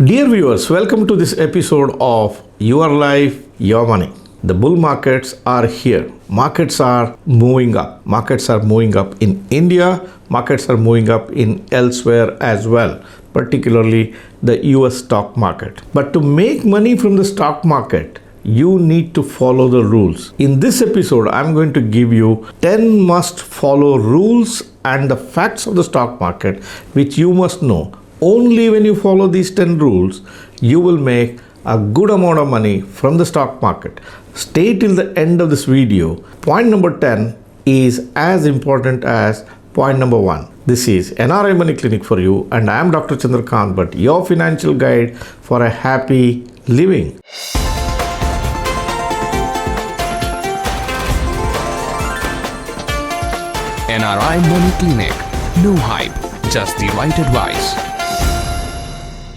Dear viewers, welcome to this episode of Your Life, Your Money. The bull markets are here. Markets are moving up. Markets are moving up in India. Markets are moving up in elsewhere as well, particularly the US stock market. But to make money from the stock market, you need to follow the rules. In this episode, I'm going to give you 10 must follow rules and the facts of the stock market, which you must know. Only when you follow these 10 rules, you will make a good amount of money from the stock market. Stay till the end of this video. Point number 10 is as important as point number 1. This is NRI Money Clinic for you, and I am Dr. Chandrakant, but your financial guide for a happy living. NRI Money Clinic. No hype, just the right advice.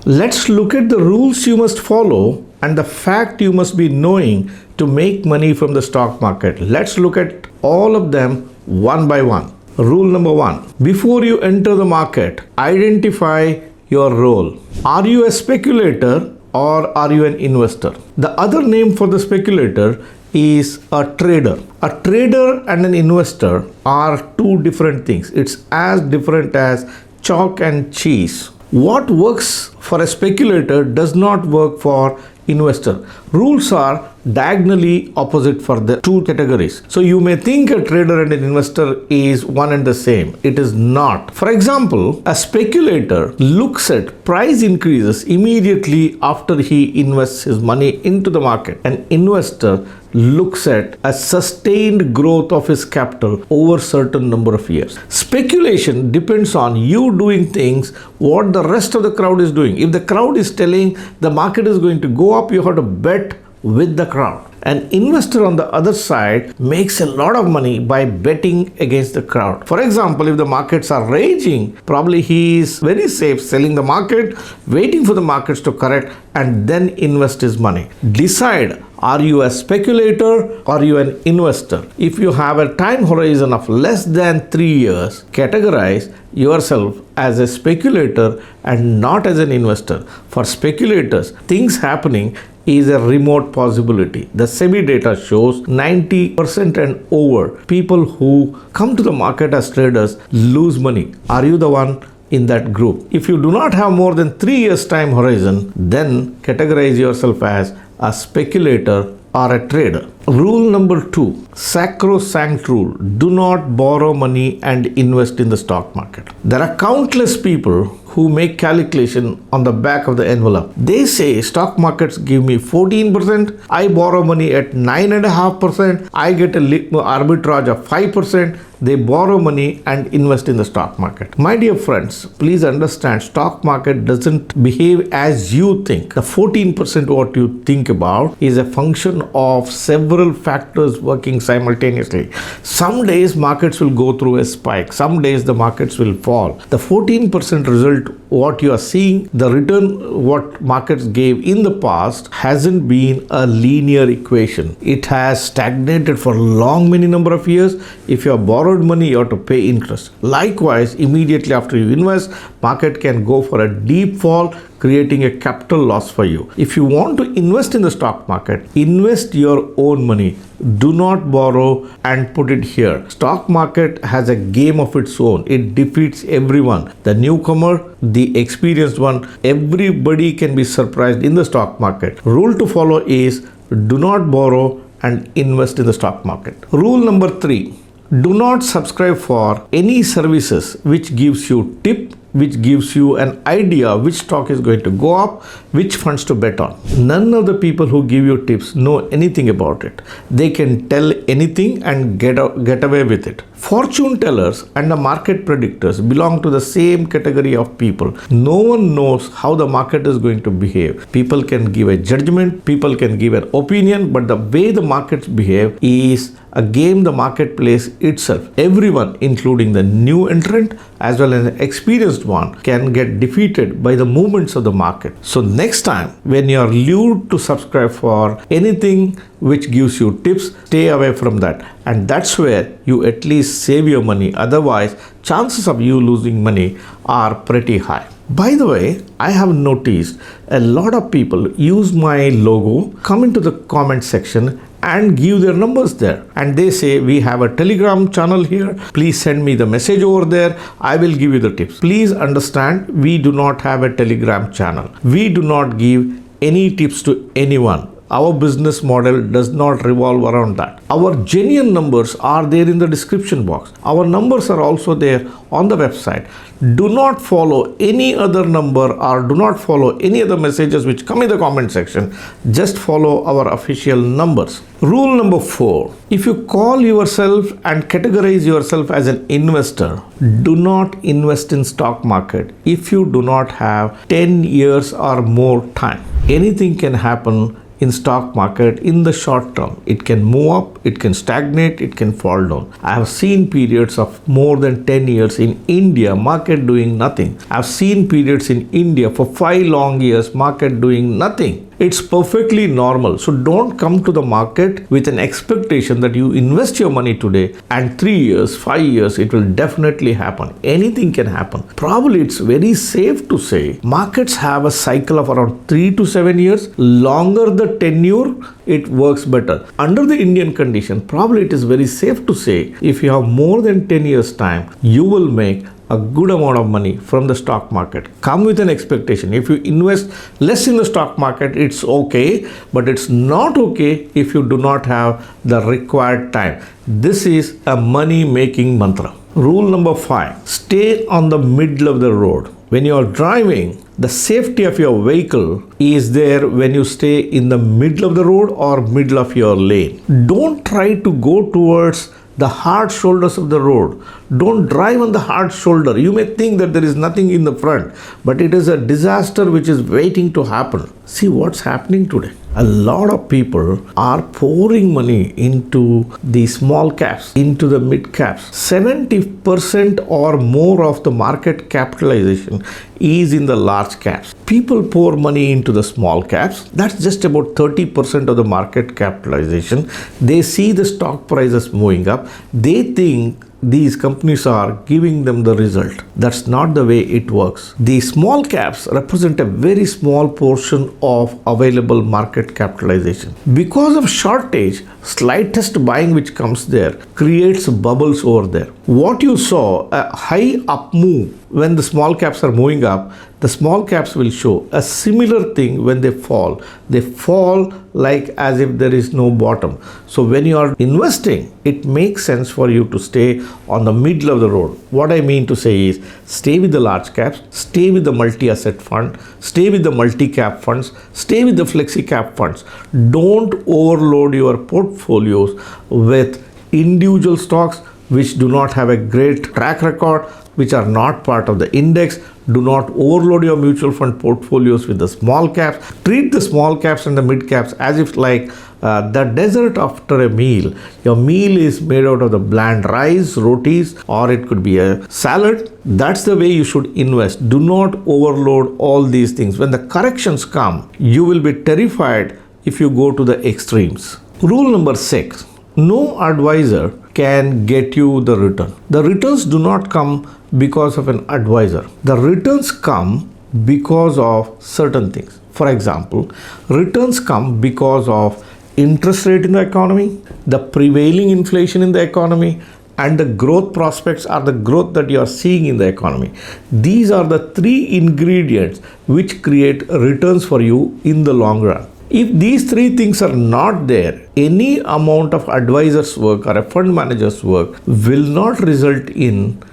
Let's look at the rules you must follow and the fact you must be knowing to make money from the stock market. Let's look at all of them one by one. Rule number 1. Before you enter the market, identify your role. Are you a speculator or are you an investor? The other name for the speculator is a trader. A trader and an investor are two different things. It's as different as chalk and cheese. What works for a speculator does not work for investor. Rules are diagonally opposite for the two categories. So you may think a trader and an investor is one and the same. It is not. For example, a speculator looks at price increases immediately after he invests his money into the market. An investor looks at a sustained growth of his capital over a certain number of years. Speculation depends on you doing things what the rest of the crowd is doing. If the crowd is telling the market is going to go up, you have to bet with the crowd. An investor on the other side makes a lot of money by betting against the crowd. For example, if the markets are raging, probably he is very safe selling the market, waiting for the markets to correct and then invest his money. Decide, are you a speculator or are you an investor? If you have a time horizon of less than 3 years, categorize yourself as a speculator and not as an investor. For speculators, things happening is a remote possibility. The SEBI data shows 90% and over people who come to the market as traders lose money. Are you the one in that group? If you do not have more than 3 years time horizon, then categorize yourself as a speculator or a trader. Rule number 2, sacrosanct rule. Do not borrow money and invest in the stock market. There are countless people who make calculation on the back of the envelope. They say stock markets give me 14%, I borrow money at 9.5%, I get an arbitrage of 5%. They borrow money and invest in the stock market. My dear friends, please understand, stock market doesn't behave as you think. The 14% what you think about is a function of several factors working simultaneously. Some days markets will go through a spike. Some days the markets will fall. The 14% result what you are seeing, the return what markets gave in the past hasn't been a linear equation. It has stagnated for many number of years. If you have borrowed money, you have to pay interest. Likewise, immediately after you invest, market can go for a deep fall, creating a capital loss for you. If you want to invest in the stock market, invest your own money. Do not borrow and put it here. Stock market has a game of its own. It defeats everyone. The newcomer, the experienced one, everybody can be surprised in the stock market. Rule to follow is do not borrow and invest in the stock market. Rule number 3. Do not subscribe for any services which gives you tip, which gives you an idea which stock is going to go up, which funds to bet on. None of the people who give you tips know anything about it. They can tell anything and get away with it. Fortune tellers and the market predictors belong to the same category of people. No one knows how the market is going to behave. People can give a judgment, people can give an opinion, but the way the markets behave is a game the market plays itself. Everyone, including the new entrant as well as the experienced one, can get defeated by the movements of the market. So next time when you are lured to subscribe for anything which gives you tips, stay away from that. And that's where you at least save your money. Otherwise, chances of you losing money are pretty high. By the way, I have noticed a lot of people use my logo, come into the comment section and give their numbers there. And they say, we have a Telegram channel here. Please send me the message over there. I will give you the tips. Please understand, we do not have a Telegram channel. We do not give any tips to anyone. Our business model does not revolve around that. Our genuine numbers are there in the description box. Our numbers are also there on the website. Do not follow any other number or do not follow any other messages which come in the comment section. Just follow our official numbers. Rule number 4. If you call yourself and categorize yourself as an investor, do not invest in stock market if you do not have 10 years or more time. Anything can happen in stock market in the short term. It can move up, it can stagnate, it can fall down. I have seen periods of more than 10 years in India, market doing nothing. I've seen periods in India for 5 long years, market doing nothing. It's perfectly normal. So don't come to the market with an expectation that you invest your money today and 3 years, 5 years, it will definitely happen. Anything can happen. Probably it's very safe to say markets have a cycle of around 3 to 7 years. Longer the tenure, it works better. Under the Indian condition, probably it is very safe to say if you have more than 10 years time, you will make a good amount of money from the stock market. Come with an expectation. If you invest less in the stock market, it's okay, but it's not okay if you do not have the required time. This is a money making mantra. Rule number 5. Stay on the middle of the road. When you are driving, the safety of your vehicle is there when you stay in the middle of the road or middle of your lane. Don't try to go towards the hard shoulders of the road. Don't drive on the hard shoulder. You may think that there is nothing in the front, but it is a disaster which is waiting to happen. See what's happening today. A lot of people are pouring money into the small caps, into the mid caps. 70% or more of the market capitalization is in the large caps. People pour money into the small caps. That's just about 30% of the market capitalization. They see the stock prices moving up. They think these companies are giving them the result. That's not the way it works. The small caps represent a very small portion of available market capitalization. Because of shortage, slightest buying which comes there creates bubbles over there. What you saw, a high up move when the small caps are moving up, the small caps will show a similar thing when they fall. They fall like as if there is no bottom. So when you are investing, it makes sense for you to stay on the middle of the road. What I mean to say is stay with the large caps, stay with the multi-asset fund, stay with the multi-cap funds, stay with the flexi-cap funds. Don't overload your portfolios with individual stocks which do not have a great track record, which are not part of the index. Do not overload your mutual fund portfolios with the small caps. Treat the small caps and the mid caps as if like the dessert after a meal. Your meal is made out of the bland rice, rotis, or it could be a salad. That's the way you should invest. Do not overload all these things. When the corrections come, you will be terrified if you go to the extremes. Rule number 6. No advisor can get you the return. The returns do not come because of an advisor. The returns come because of certain things. For example, returns come because of interest rate in the economy, the prevailing inflation in the economy, and the growth prospects are the growth that you are seeing in the economy. These are the 3 ingredients which create returns for you in the long run. If these 3 things are not there, any amount of advisor's work or a fund manager's work will not result in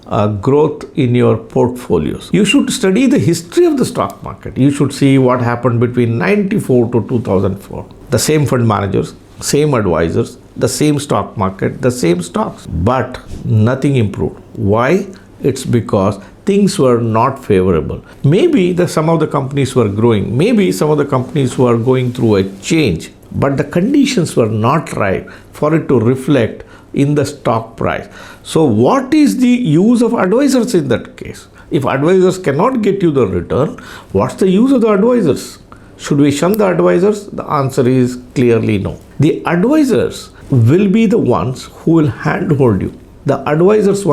growth in your portfolios. You should study the history of the stock market. You should see what happened between 94 to 2004. The same fund managers, same advisors, the same stock market, the same stocks, but nothing improved. Why? It's because things were not favorable. Maybe some of the companies were growing. Maybe some of the companies were going through a change, but the conditions were not right for it to reflect in the stock price. So what is the use of advisors in that case? If advisors cannot get you the return, what's the use of the advisors? Should we shun the advisors? The answer is clearly no. The advisors will be the ones who will handhold you. The advisors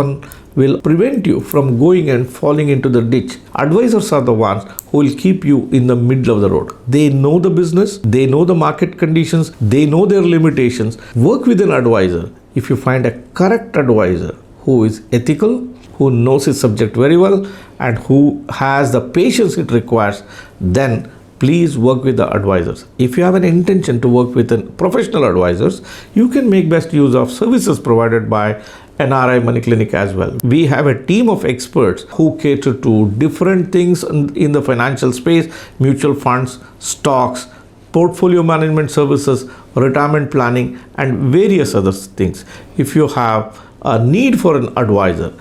will prevent you from going and falling into the ditch. Advisors are the ones who will keep you in the middle of the road. They know the business, they know the market conditions, they know their limitations. Work with an advisor. If you find a correct advisor who is ethical, who knows his subject very well, and who has the patience it requires, then please work with the advisors. If you have an intention to work with professional advisors, you can make best use of services provided by NRI Money Clinic as well. We have a team of experts who cater to different things in the financial space: mutual funds, stocks, portfolio management services, retirement planning, and various other things. If you have a need for an advisor,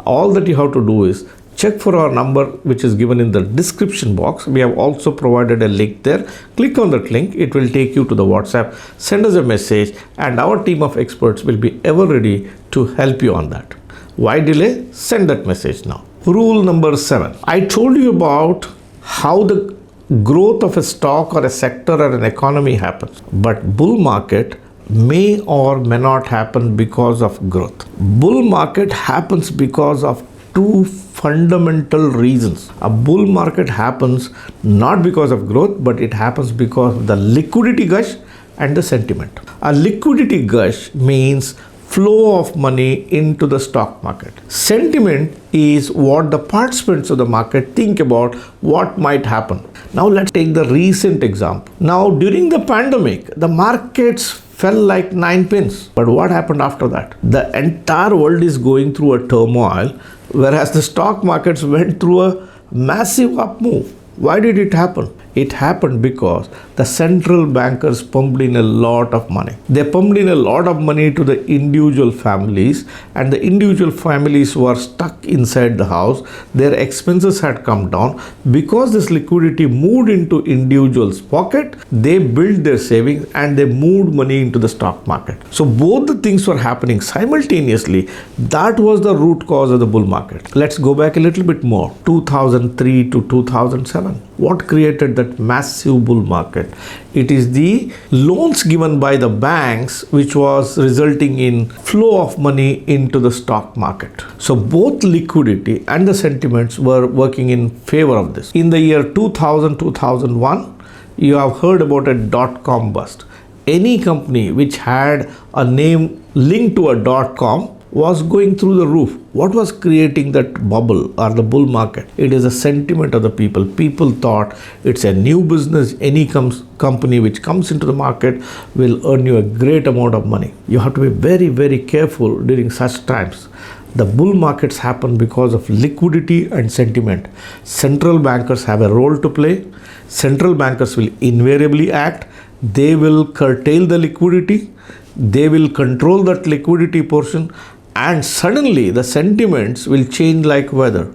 all that you have to do is check for our number, which is given in the description box. We have also provided a link there. Click on that link. It will take you to the WhatsApp. Send us a message and our team of experts will be ever ready to help you on that. Why delay? Send that message now. Rule number 7. I told you about how the growth of a stock or a sector or an economy happens. But bull market may or may not happen because of growth. Bull market happens because of two fundamental reasons. A bull market happens not because of growth, but it happens because of the liquidity gush and the sentiment. A liquidity gush means flow of money into the stock market. Sentiment is what the participants of the market think about what might happen. Now let's take the recent example. Now during the pandemic, the markets fell like 9 pins. But what happened after that? The entire world is going through a turmoil, whereas the stock markets went through a massive up move. Why did it happen? It happened because the central bankers pumped in a lot of money. They pumped in a lot of money to the individual families, and the individual families were stuck inside the house. Their expenses had come down. Because this liquidity moved into individuals' pocket, they built their savings and they moved money into the stock market. So both the things were happening simultaneously. That was the root cause of the bull market. Let's go back a little bit more. 2003 to 2007. What created that massive bull market? It is the loans given by the banks, which was resulting in flow of money into the stock market. So both liquidity and the sentiments were working in favor of this. In the year 2000-2001, you have heard about a dot-com bust. Any company which had a name linked to a dot-com was going through the roof. What was creating that bubble or the bull market? It is a sentiment of the people. People thought it's a new business. Any company which comes into the market will earn you a great amount of money. You have to be very, very careful during such times. The bull markets happen because of liquidity and sentiment. Central bankers have a role to play. Central bankers will invariably act. They will curtail the liquidity. They will control that liquidity portion. And suddenly the sentiments will change like weather.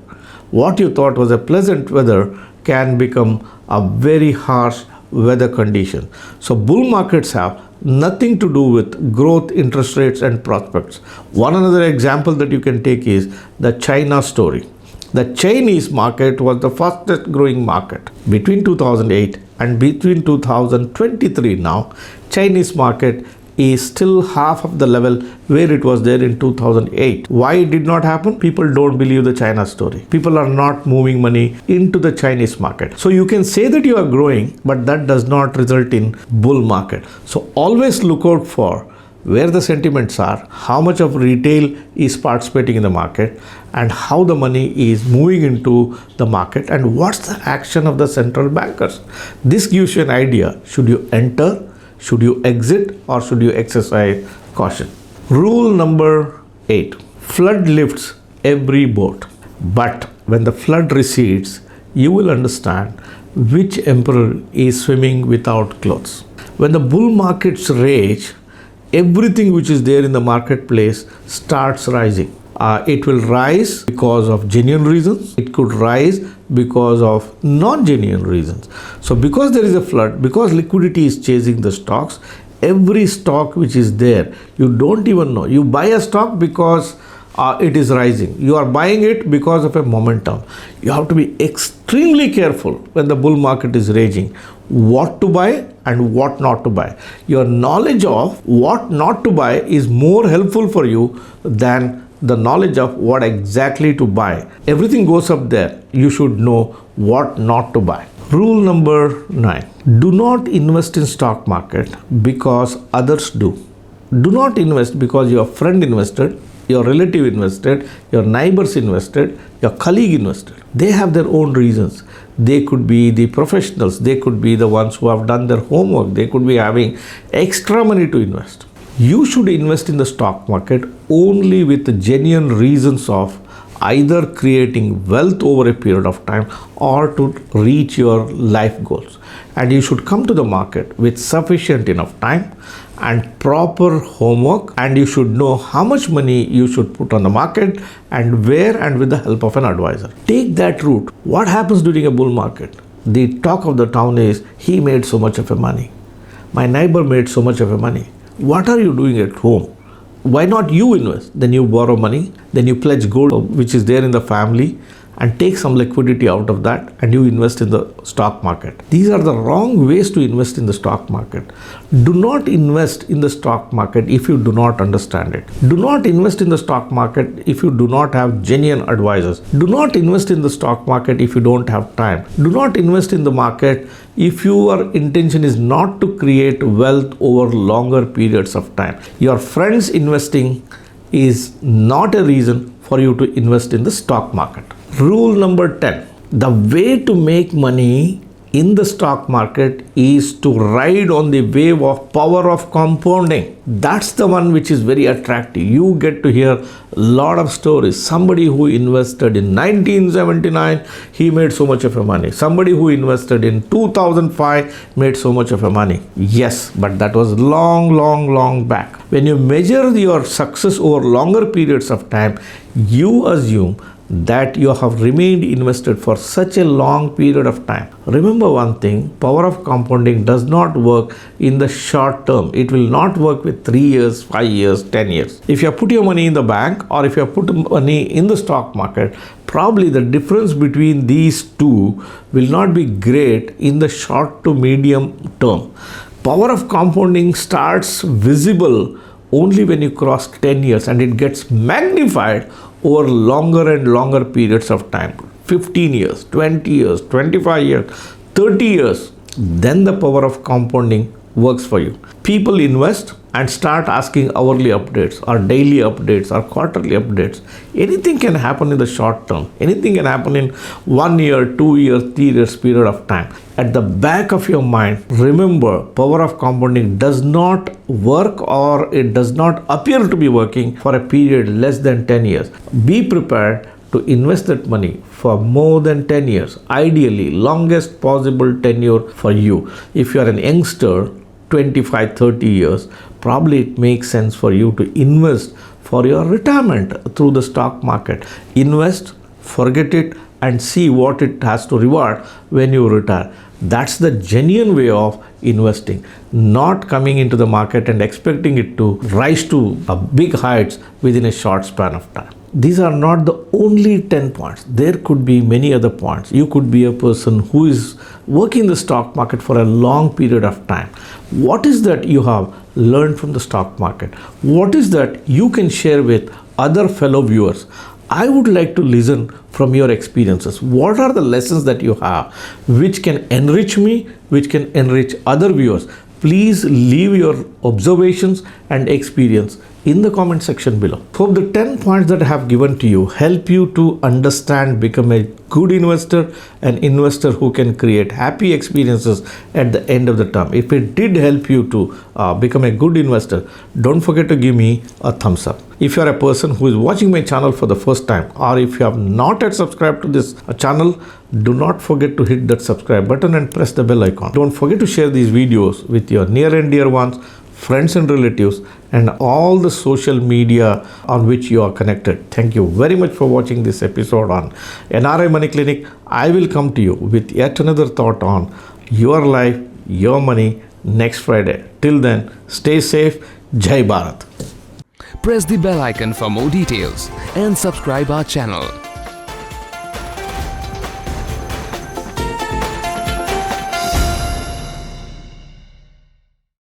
What you thought was a pleasant weather can become a very harsh weather condition. So bull markets have nothing to do with growth, interest rates and prospects. One another example that you can take is the China story. The Chinese market was the fastest growing market. Between 2008 and between 2023 now, Chinese market is still half of the level where it was there in 2008. Why it did not happen? People don't believe the China story. People are not moving money into the Chinese market. So you can say that you are growing, but that does not result in bull market. So always look out for where the sentiments are, how much of retail is participating in the market, and how the money is moving into the market, and what's the action of the central bankers. This gives you an idea. Should you enter? Should you exit, or should you exercise caution? Rule number 8. Flood lifts every boat. But when the flood recedes, you will understand which emperor is swimming without clothes. When the bull markets rage, everything which is there in the marketplace starts rising. It will rise because of genuine reasons. It could rise because of non-genuine reasons. So because there is a flood, because liquidity is chasing the stocks, every stock which is there, you don't even know. You buy a stock because it is rising. You are buying it because of a momentum. You have to be extremely careful when the bull market is raging, what to buy and what not to buy. Your knowledge of what not to buy is more helpful for you than the knowledge of what exactly to buy. Everything goes up there. You should know what not to buy. Rule number 9. Do not invest in stock market because others do. Do not invest because your friend invested, your relative invested, your neighbors invested, your colleague invested. They have their own reasons. They could be the professionals. They could be the ones who have done their homework. They could be having extra money to invest. You should invest in the stock market only with the genuine reasons of either creating wealth over a period of time or to reach your life goals. And you should come to the market with sufficient enough time and proper homework, and you should know how much money you should put on the market and where, and with the help of an advisor. Take that route. What happens during a bull market? The talk of the town is, he made so much of a money. My neighbor made so much of a money. What are you doing at home? Why not you invest? Then you borrow money, then you pledge gold which is there in the family and take some liquidity out of that and you invest in the stock market. These are the wrong ways to invest in the stock market. Do not invest in the stock market if you do not understand it. Do not invest in the stock market if you do not have genuine advisors. Do not invest in the stock market if you don't have time. Do not invest in the market if your intention is not to create wealth over longer periods of time. Your friends investing is not a reason for you to invest in the stock market. Rule number 10. The way to make money in the stock market is to ride on the wave of power of compounding. That's the one which is very attractive. You get to hear a lot of stories. Somebody who invested in 1979, he made so much of a money. Somebody who invested in 2005 made so much of a money. Yes, but that was long back. When you measure your success over longer periods of time, you assume that you have remained invested for such a long period of time. Remember one thing, power of compounding does not work in the short term. It will not work with 3 years, 5 years, 10 years. If you have put your money in the bank or if you have put money in the stock market, probably the difference between these two will not be great in the short to medium term. Power of compounding starts visible only when you cross 10 years and it gets magnified over longer and longer periods of time. 15 years, 20 years, 25 years, 30 years. Then the power of compounding works for you. People invest and start asking hourly updates or daily updates or quarterly updates. Anything can happen in the short term. Anything can happen in 1 year, 2 years, 3 years period of time. At the back of your mind, remember, power of compounding does not work or it does not appear to be working for a period less than 10 years. Be prepared to invest that money for more than 10 years. Ideally, longest possible tenure for you. If you are an youngster, 25, 30 years, probably it makes sense for you to invest for your retirement through the stock market. Invest, forget it, and see what it has to reward when you retire. That's the genuine way of investing, not coming into the market and expecting it to rise to big heights within a short span of time. These are not the only 10 points. There could be many other points. You could be a person who is working the stock market for a long period of time. What is that you have learned from the stock market? What is that you can share with other fellow viewers? I would like to listen from your experiences. What are the lessons that you have which can enrich me, which can enrich other viewers? Please leave your observations and experience in the comment section below. Hope the 10 points that I have given to you help you to understand, become a good investor, an investor who can create happy experiences at the end of the term. If it did help you to become a good investor, don't forget to give me a thumbs up. If you are a person who is watching my channel for the first time, or if you have not yet subscribed to this channel, do not forget to hit that subscribe button and press the bell icon. Don't forget to share these videos with your near and dear ones, friends and relatives, and all the social media on which you are connected. Thank you very much for watching this episode on NRI Money Clinic. I will come to you with yet another thought on your life, your money next Friday. Till then, stay safe. Jai Bharat. Press the bell icon for more details and subscribe our channel.